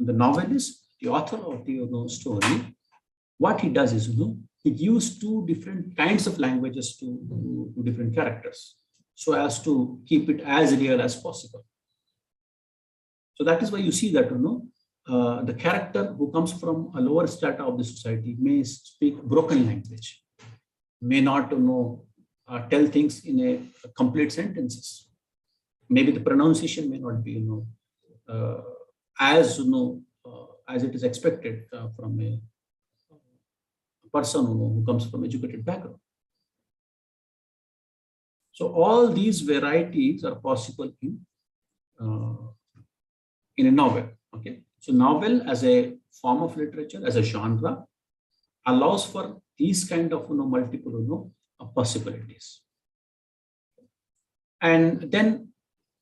novelist, the author of the story, what he does is he gives two different kinds of languages to different characters, so as to keep it as real as possible. So that is why you see that the character who comes from a lower strata of the society may speak broken language, may not tell things in a complete sentences. Maybe the pronunciation may not be as it is expected from a person who comes from educated background. So all these varieties are possible in a novel. Okay, so novel as a form of literature, as a genre, allows for these kind of multiple possibilities. And then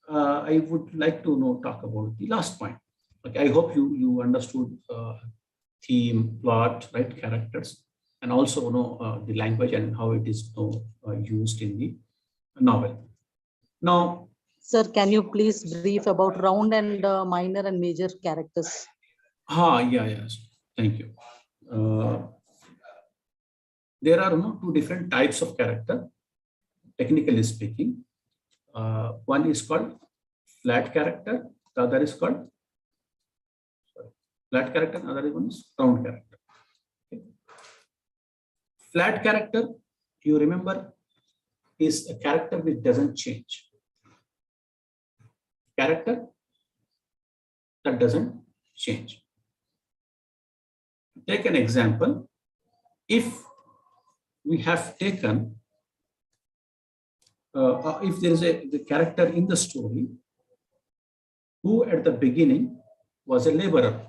I would like to talk about the last point. Okay, I hope you understood theme, plot, right, characters, and also the language and how it is used in the novel. Now, sir, can you please brief about round and minor and major characters? Yes, thank you. There are two different types of character, technically speaking. One is called flat character, the other is called flat character, the other one is round character. Okay. Flat character, you remember, is a character which doesn't change. Character that doesn't change. Take an example. If we have taken, if there is the character in the story who at the beginning was a laborer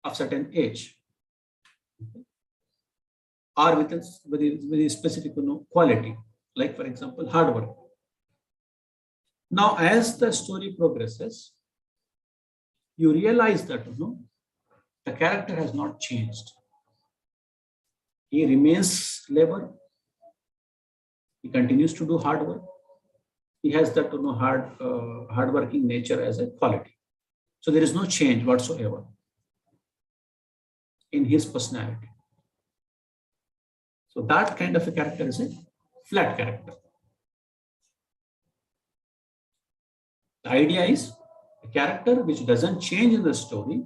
of certain age, or with a specific quality, like for example, hard work. Now, as the story progresses, you realize that the character has not changed. He remains laborer. He continues to do hard work. He has that hard-working nature as a quality. So there is no change whatsoever in his personality. So that kind of a character is a flat character. The idea is a character which doesn't change in the story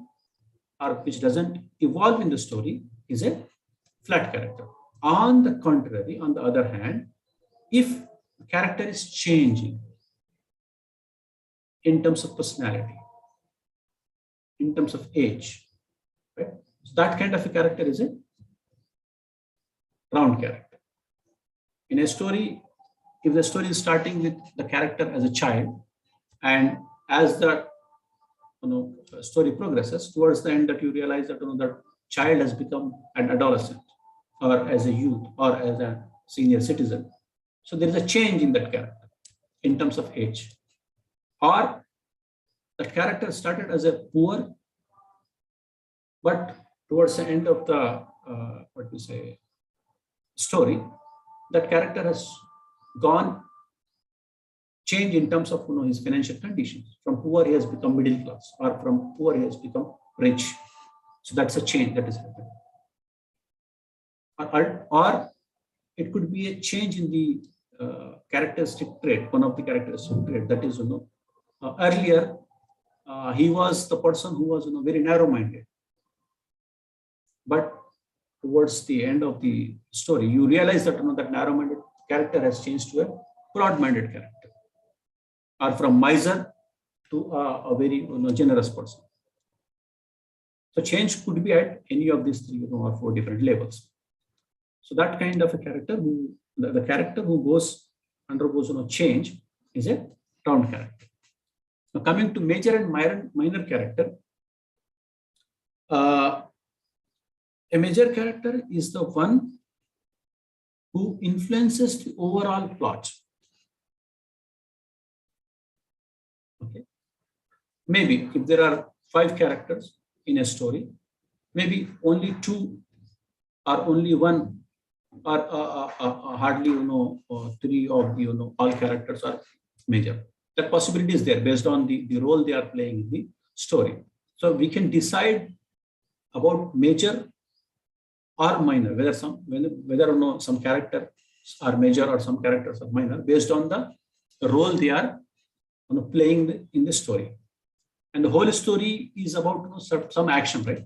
or which doesn't evolve in the story is a flat character. On the contrary, on the other hand, if the character is changing in terms of personality, in terms of age, right? So that kind of a character is a round character. In a story, if the story is starting with the character as a child, and as the story progresses towards the end, that you realize that that child has become an adolescent, or as a youth, or as a senior citizen. So there is a change in that character in terms of age. Or the character started as a poor, but towards the end of the story, that character has changed in terms of his financial conditions. From poor he has become middle class, or from poor he has become rich. So that's a change that is happening. Or it could be a change in the characteristic trait, one of the characteristic trait, that is earlier he was the person who was very narrow-minded, but towards the end of the story, you realize that that narrow-minded character has changed to a broad-minded character, or from miser to a very generous person. So change could be at any of these three or four different levels. So that kind of a character, the character who undergoes change, is a round character. Now coming to major and minor character, a major character is the one who influences the overall plot. Okay. Maybe if there are 5 characters in a story, maybe only 2 or only 1 or hardly 3 of the all characters are major. That possibility is there based on the role they are playing in the story. So we can decide about major or minor, whether some characters are major or some characters are minor, based on the role they are playing in the story. And the whole story is about some action, right?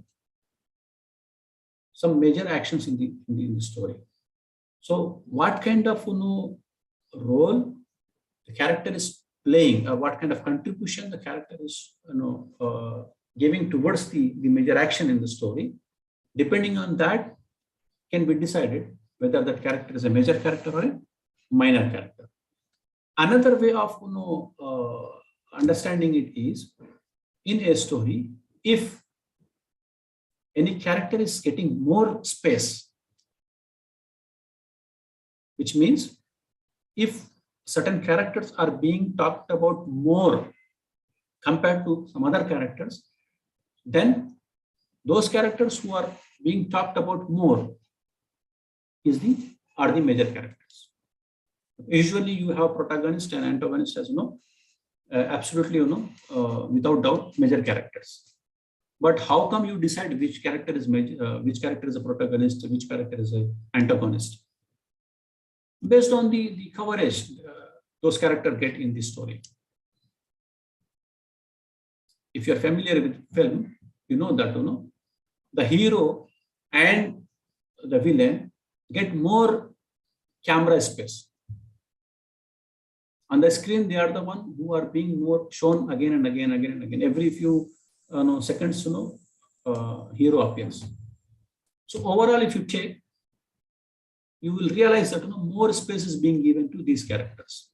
Some major actions in the story. So what kind of role the character is playing, or what kind of contribution the character is giving towards the major action in the story, depending on that can be decided whether that character is a major character or a minor character. Another way of understanding it is, in a story, if any character is getting more space, which means if certain characters are being talked about more compared to some other characters, then those characters who are being talked about more are the major characters. Usually you have protagonist and antagonist as absolutely without doubt major characters. But how come you decide which character is major, which character is a protagonist, which character is an antagonist? Based on the coverage those characters get in the story. If you are familiar with film, you know that the hero and the villain get more camera space. On the screen, they are the one who are being more shown again and again, again and again. Every few seconds, hero appears. So overall, if you take, you will realize that more space is being given to these characters.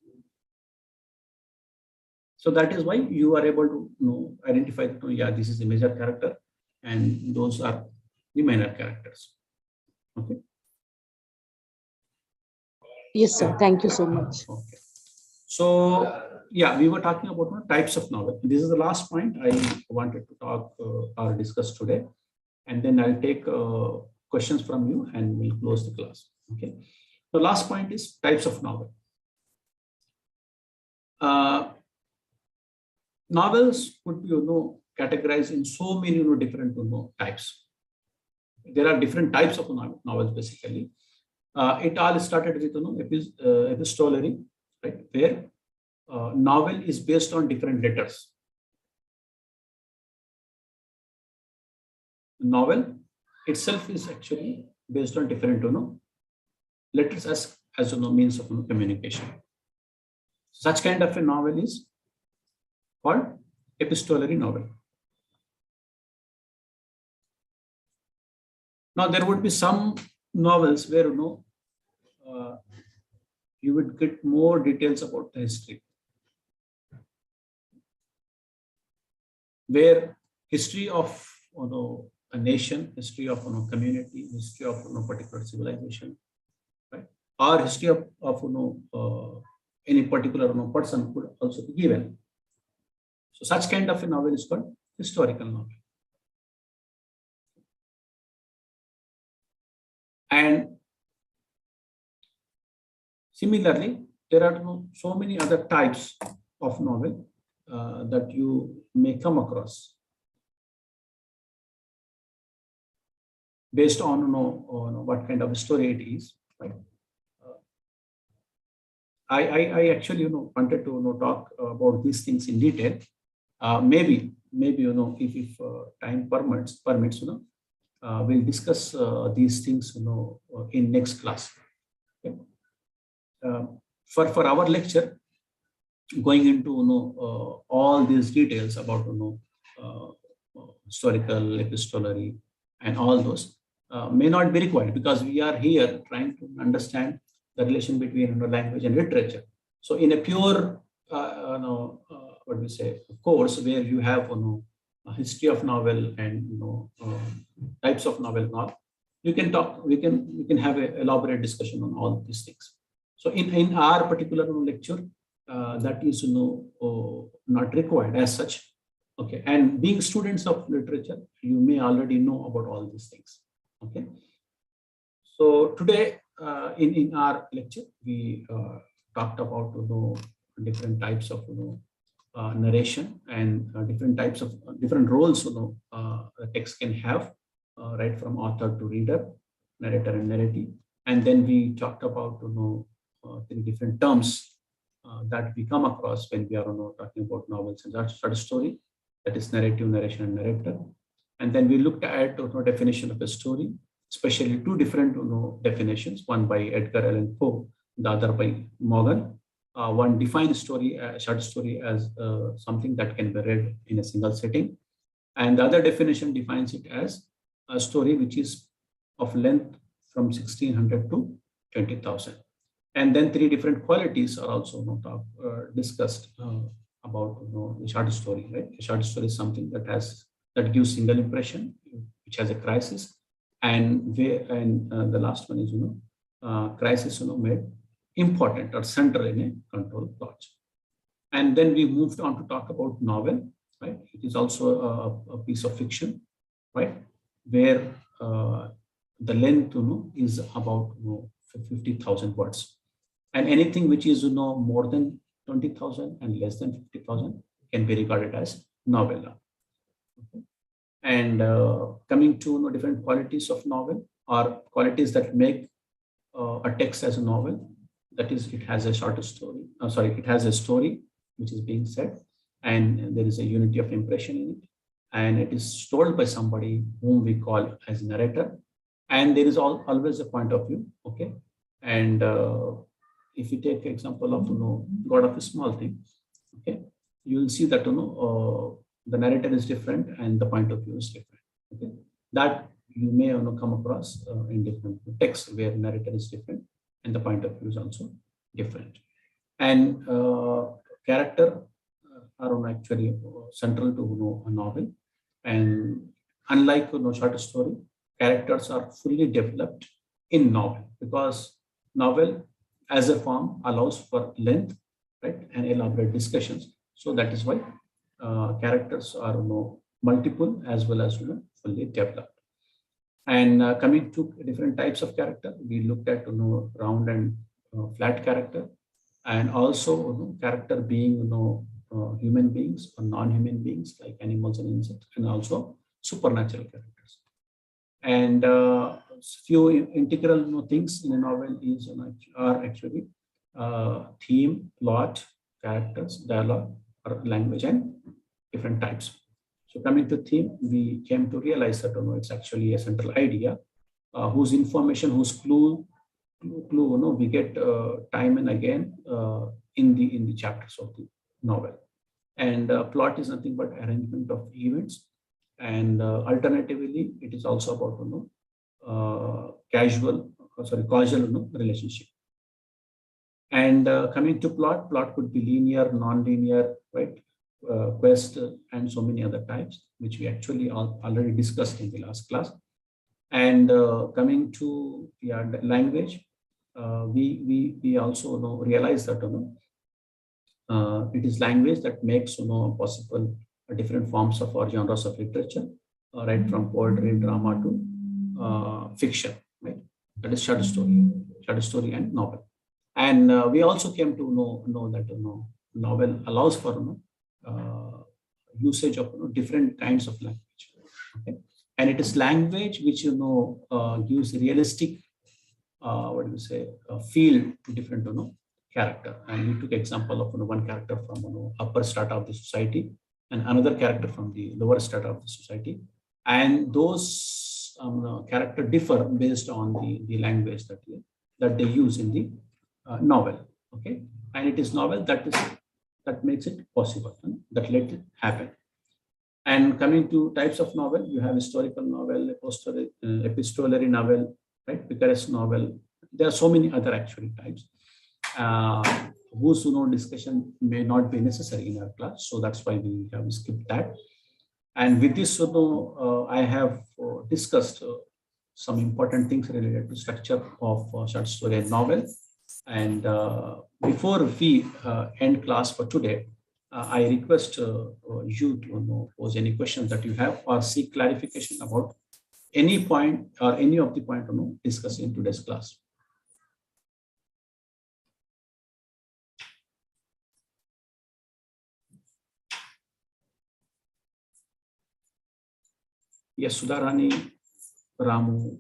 So that is why you are able to identify that, yeah, this is the major character and those are the minor characters. Okay. Yes, sir. Thank you so much. Okay. So yeah, we were talking about types of novel. This is the last point I wanted to talk or discuss today, and then I'll take questions from you and we'll close the class. Okay. The last point is types of novel. Novels could be categorized in so many different types. There are different types of novels basically. It all started with epistolary, right, where novel is based on different letters. Novel itself is actually based on different letters as means of communication. Such kind of a novel is called epistolary novel. Now there would be some novels where you would get more details about the history, where history of a nation, history of community, history of particular civilization, right, or history of any particular person could also be given. So such kind of a novel is called historical novel. And similarly, there are so many other types of novel that you may come across based on what kind of story it is. Right? I actually wanted to talk about these things in detail. Maybe if time permits, we'll discuss these things, in next class. Okay. For our lecture, going into all these details about historical, epistolary, and all those may not be required, because we are here trying to understand the relation between language and literature. So in a pure what we say course where you have a history of novel and types of novel, you can talk, we can have an elaborate discussion on all these things. So in our particular lecture, that is not required as such. Okay, and being students of literature, you may already know about all these things. Okay, so today in our lecture we talked about different types of narration and different types of different roles a text can have, right from author to reader, narrator and narrative. And then we talked about three different terms that we come across when we are talking about novels and short story, that is narrative, narration, and narrator. And then we looked at definition of a story, especially two different definitions, one by Edgar Allan Poe, the other by Morgan. One defines story, short story, as something that can be read in a single sitting, and the other definition defines it as a story which is of length from 1600 to 20,000. And then three different qualities are also discussed about the short story. Right, a short story is something that gives single impression, which has a crisis, and the last one is crisis made important or central in a controlled plot. And then we moved on to talk about novel. Right, it is also a piece of fiction, right, where the length is about 50,000 words. And anything which is more than 20,000 and less than 50,000 can be regarded as novella. Okay. And coming to different qualities of novel, or qualities that make a text as a novel, that is, it has a short story. It has a story which is being said, and there is a unity of impression in it, and it is told by somebody whom we call as narrator, and there is always a point of view. Okay, and if you take example of God of a Small Thing, okay, you will see that the narrator is different and the point of view is different. Okay, that you may come across in different texts where narrator is different and the point of view is also different. And character are actually central to a novel, and unlike short story, characters are fully developed in novel, because novel as a form allows for length, right, and elaborate discussions. So that is why characters are multiple as well as fully developed. And coming to different types of character, we looked at round and flat character, and also character being human beings or non-human beings like animals and insects, and also supernatural characters. And few integral things in a novel are actually theme, plot, characters, dialogue, or language, and different types. So coming to theme, we came to realize that it's actually a central idea whose information, whose clue we get time and again in the chapters of the novel. And plot is nothing but arrangement of events, and alternatively it is also about causal relationship. And coming to plot could be linear, non-linear, right, quest, and so many other types, which we actually already discussed in the last class. And coming to the language, we also realize that it is language that makes possible different forms of or genres of literature, right from poetry, drama to fiction, right? That is short story and novel. And we also came to know that novel allows for usage of different kinds of language. Okay, and it is language which gives realistic feel to different character. And we took example of one character from upper strata of the society and another character from the lower strata of the society, and those character differ based on the language that they use in the novel. Okay, and it is novel that makes it possible, that let it happen. And coming to types of novel, you have historical novel, epistolary novel, right? Picaresque novel. There are so many other actually types. Whose discussion may not be necessary in our class, so that's why we have skipped that. And with this, I have discussed some important things related to structure of short story and novel. And before we end class for today, I request you to pose any questions that you have or seek clarification about any point or any of the point discussed in today's class. Yes, Sudharani, Ramu.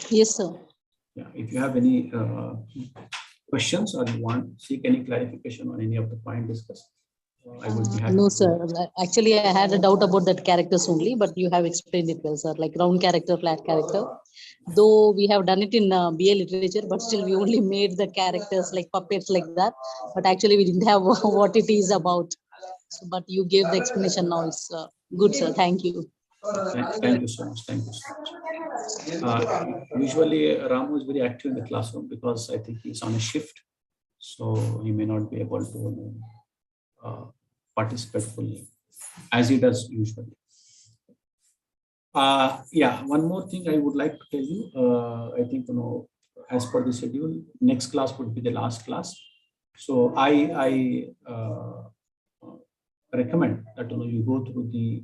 Yes, sir. Yeah, if you have any questions or you want seek any clarification on any of the point discussed, I would be happy. No, sir. Actually, I had a doubt about that characters only, but you have explained it well, sir. Like round character, flat character. Though we have done it in BA literature, but still we only made the characters like puppets like that. But actually, we didn't have what it is about. So, but you gave the explanation now. It's good, sir. Thank you. Thank you so much. Thank you so much. Usually, Ramu is very active in the classroom because I think he's on a shift, so he may not be able to participate fully as he does usually. Yeah, one more thing I would like to tell you. I think as per the schedule, next class would be the last class. So I recommend that you go through the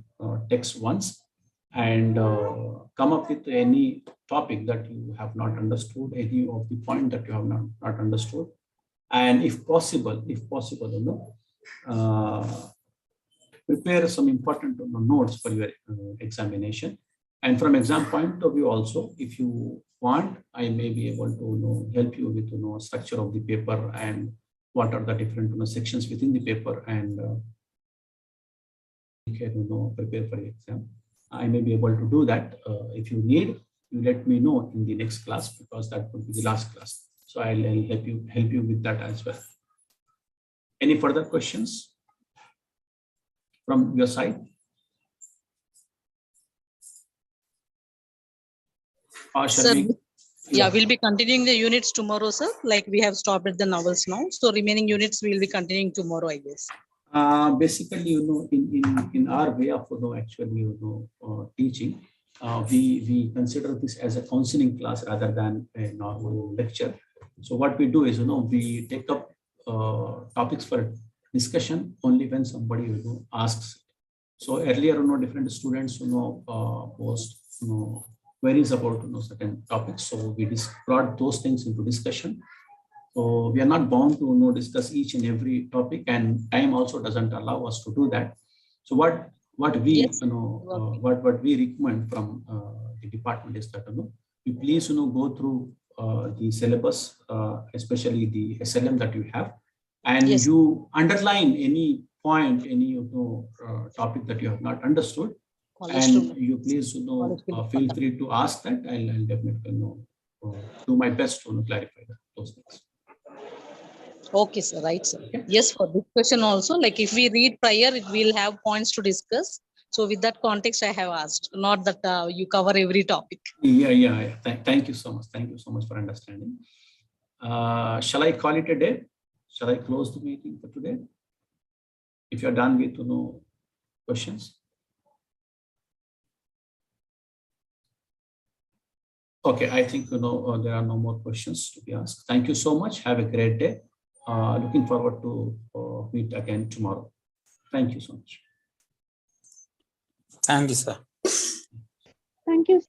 text once and come up with any topic that you have not understood, any of the point that you have not understood, and if possible, prepare some important notes for your examination. And from exam point of view also, if you want, I may be able to help you with structure of the paper and what are the different sections within the paper, and you can prepare for the exam. I may be able to do that. If you need, you let me know in the next class, because that would be the last class. So I'll help you with that as well. Any further questions from your side? Or shall we? Yeah, we'll be continuing the units tomorrow, sir. Like we have stopped at the novels now. So remaining units we'll be continuing tomorrow, I guess. Basically, in our way of actually teaching, we consider this as a counseling class rather than a normal lecture. So what we do is we take up topics for discussion only when somebody asks. So earlier different students post queries about certain topics, so we brought those things into discussion. So we are not bound to discuss each and every topic, and time also doesn't allow us to do that. So what we Yes. what we recommend from the department is that you please go through the syllabus, especially the SLM that you have, and Yes. you underline any point, any topic that you have not understood, and you please feel free to ask that. I'll definitely do my best to clarify those things. Okay, sir. Right, sir. Okay. Yes, for this question also, like if we read prior, it will have points to discuss. So with that context, I have asked, not that you cover every topic. Yeah. Thank you so much. Thank you so much for understanding. Shall I call it a day? Shall I close the meeting for today? If you're done with questions. Okay, I think there are no more questions to be asked. Thank you so much. Have a great day. Looking forward to meet again tomorrow. Thank you so much. Thank you, sir. Thank you.